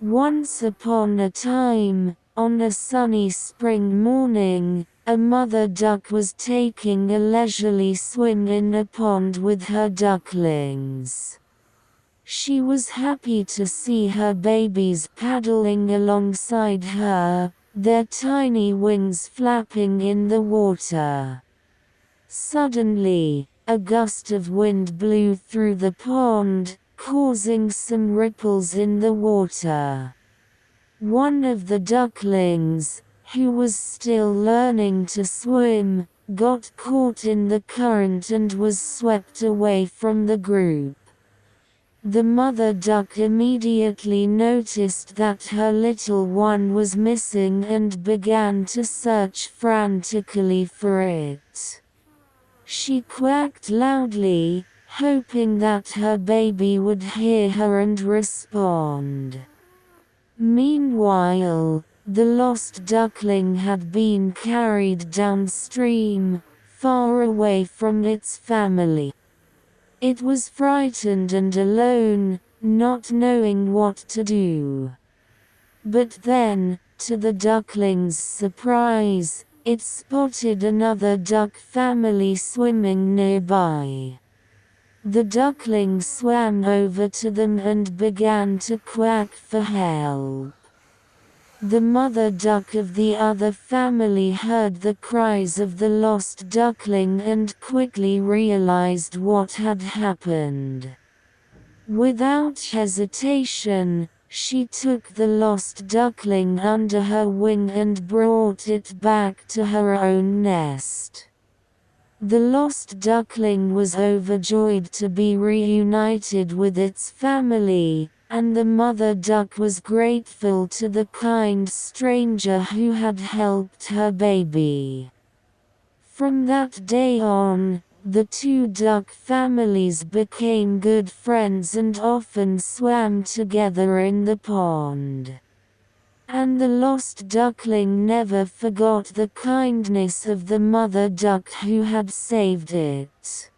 Once upon a time, on a sunny spring morning, a mother duck was taking a leisurely swim in a pond with her ducklings. She was happy to see her babies paddling alongside her, their tiny wings flapping in the water. Suddenly, a gust of wind blew through the pond, causing some ripples in the water. One of the ducklings, who was still learning to swim, got caught in the current and was swept away from the group. The mother duck immediately noticed that her little one was missing and began to search frantically for it. She quacked loudly, hoping that her baby would hear her and respond. Meanwhile, the lost duckling had been carried downstream, far away from its family. It was frightened and alone, not knowing what to do. But then, to the duckling's surprise, it spotted another duck family swimming nearby. The duckling swam over to them and began to quack for help. The mother duck of the other family heard the cries of the lost duckling and quickly realized what had happened. Without hesitation, she took the lost duckling under her wing and brought it back to her own nest. The lost duckling was overjoyed to be reunited with its family, and the mother duck was grateful to the kind stranger who had helped her baby. From that day on, the two duck families became good friends and often swam together in the pond. And the lost duckling never forgot the kindness of the mother duck who had saved it.